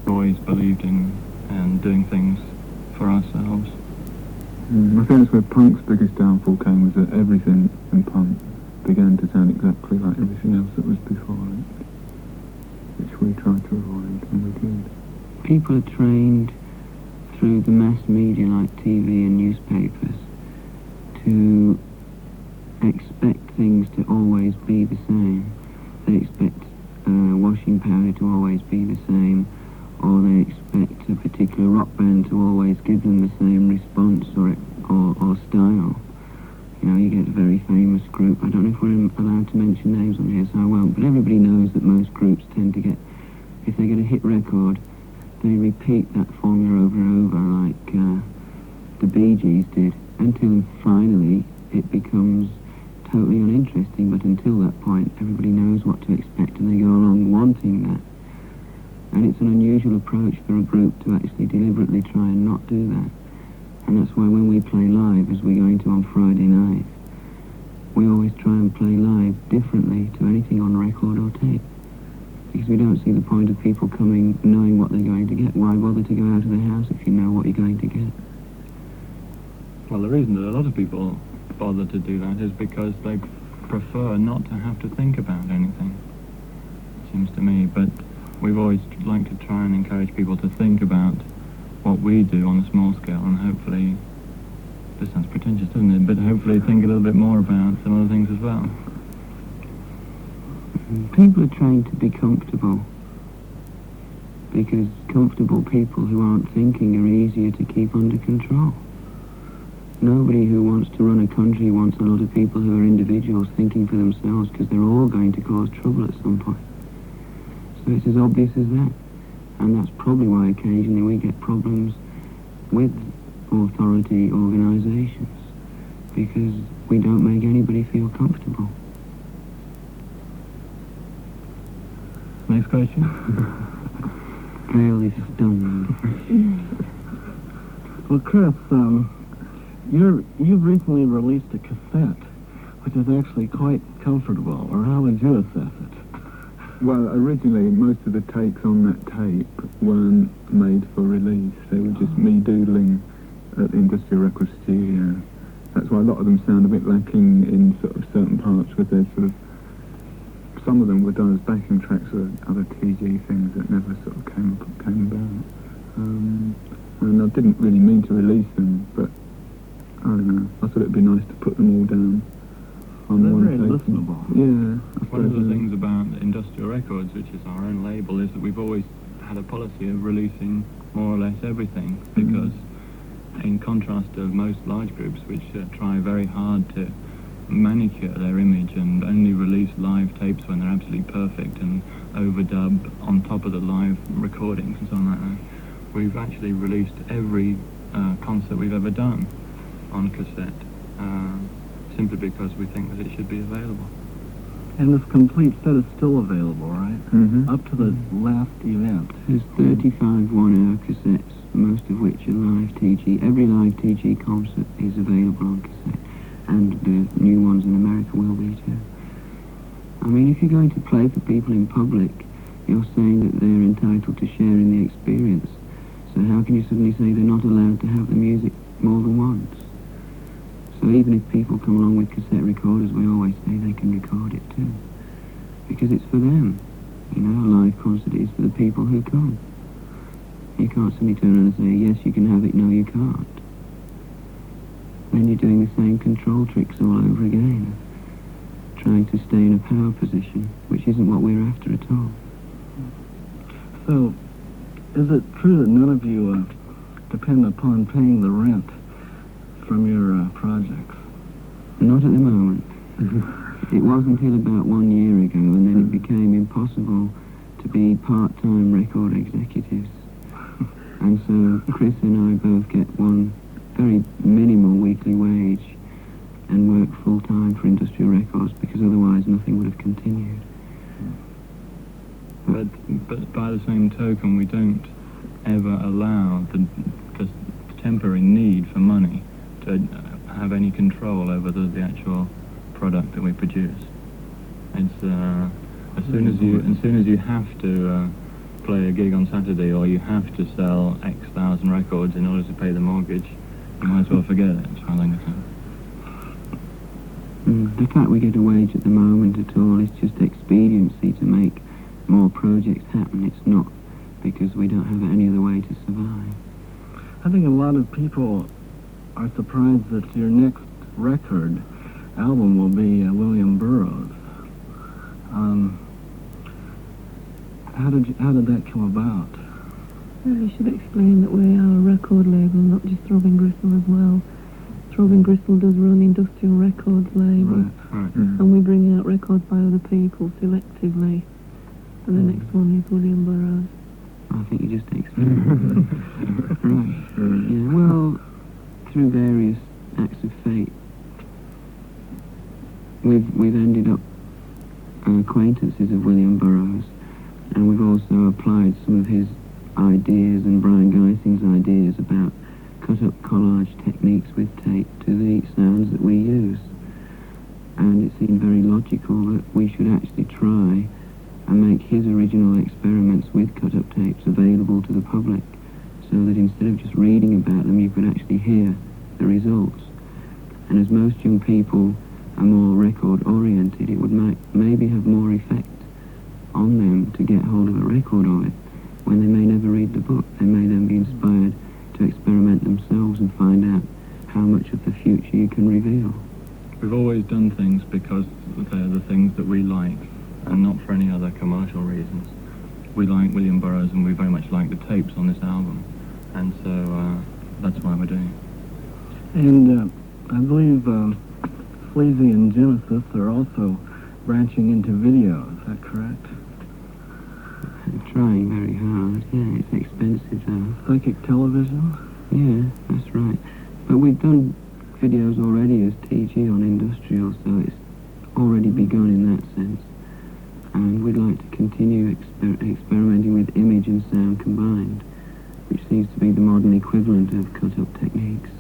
always believed in and doing things for ourselves. I think that's where punk's biggest downfall came, was that everything in punk began to sound exactly like everything else that was before it, which we tried to avoid, and we did. People are trained through the mass media like TV and newspapers to expect things to always be the same. They expect washing powder to always be the same, or they expect a particular rock band to always give them the same response or style. You know, you get a very famous group. I don't know if we're allowed to mention names on here, so I won't, but everybody knows that most groups tend to get, if they get a hit record, they repeat that formula over and over, like the Bee Gees did, until finally it becomes totally uninteresting. But until that point, everybody knows what to expect, and they go along wanting that. And it's an unusual approach for a group to actually deliberately try and not do that. And that's why when we play live, as we're going to on Friday night, we always try and play live differently to anything on record or tape. Because we don't see the point of people coming knowing what they're going to get. Why bother to go out of the house if you know what you're going to get? Well, the reason that a lot of people bother to do that is because they prefer not to have to think about anything, it seems to me. But we've always liked to try and encourage people to think about what we do on a small scale, and hopefully, this sounds pretentious, doesn't it, but hopefully think a little bit more about some other things as well. People are trained to be comfortable, because comfortable people who aren't thinking are easier to keep under control. Nobody who wants to run a country wants a lot of people who are individuals thinking for themselves, because they're all going to cause trouble at some point. So it's as obvious as that. And that's probably why occasionally we get problems with authority organisations, because we don't make anybody feel comfortable. Next question. Gail is stunned. Well, Chris, you've recently released a cassette, which is actually quite comfortable, or how would you assess it? Well, originally, most of the takes on that tape weren't made for release. They were just me doodling at the Industrial Records studio. That's why a lot of them sound a bit lacking in sort of certain parts, with their sort of... Some of them were done as backing tracks for other TG things that never sort of came about. And I didn't really mean to release them, but I don't know. I thought it'd be nice to put them all down on They're one very tape. listenable. Yeah. One of the things about Industrial Records, which is our own label, is that we've always had a policy of releasing more or less everything, because in contrast to most large groups which try very hard to manicure their image and only release live tapes when they're absolutely perfect and overdub on top of the live recordings and so on like that, we've actually released every concert we've ever done on cassette, simply because we think that it should be available. And this complete set is still available, right? Mm-hmm. Up to the last event. There's 35 one-hour cassettes, most of which are live TG. Every live TG concert is available on cassette, and the new ones in America will be too. I mean, if you're going to play for people in public, you're saying that they're entitled to share in the experience. So how can you suddenly say they're not allowed to have the music more than once? So even if people come along with cassette recorders, we always say they can record it too, because it's for them. You know, a live concert is for the people who come. You can't suddenly turn around and say, yes, you can have it, no, you can't. Then you're doing the same control tricks all over again, trying to stay in a power position, which isn't what we're after at all. So, is it true that none of you depend upon paying the rent from your projects? Not at the moment. It was until about 1 year ago, and then it became impossible to be part-time record executives. And so Chris and I both get one very minimal weekly wage and work full-time for Industrial Records, because otherwise nothing would have continued. But by the same token, we don't ever allow the temporary need for money to have any control over the actual product that we produce. It's as soon as you have to play a gig on Saturday, or you have to sell X thousand records in order to pay the mortgage, you might as well forget it, as far as I'm concerned. The fact we get a wage at the moment at all is just expediency to make more projects happen. It's not because we don't have any other way to survive. I think a lot of people are surprised that your next record album will be William Burroughs. How did that come about? Well, you should explain that we are a record label, not just Throbbing Gristle as well. Throbbing Gristle does run Industrial Records label, Right. and we bring out records by other people selectively. And the next one is William Burroughs. I think you just explained. Right. Yeah, well, through various acts of fate, we've ended up acquaintances of William Burroughs, and we've also applied some of his ideas and Brian Geising's ideas about cut-up collage techniques with tape to the sounds that we use. And it seemed very logical that we should actually try and make his original experiments with cut-up tapes available to the public, so that instead of just reading about them, you could actually hear the results. And as most young people are more record-oriented, it would maybe have more effect on them to get hold of a record of it when they may never read the book. They may then be inspired to experiment themselves and find out how much of the future you can reveal. We've always done things because they're the things that we like, and not for any other commercial reasons. We like William Burroughs, and we very much like the tapes on this album, and so that's why we're doing it. And I believe Sleazy and Genesis are also branching into video, is that correct? I'm trying very hard. Yeah, it's expensive though. Psychic television? Yeah, that's right. But we've done videos already as TG on Industrial, so it's already begun in that sense. And we'd like to continue experimenting with image and sound combined, which seems to be the modern equivalent of cut-up techniques.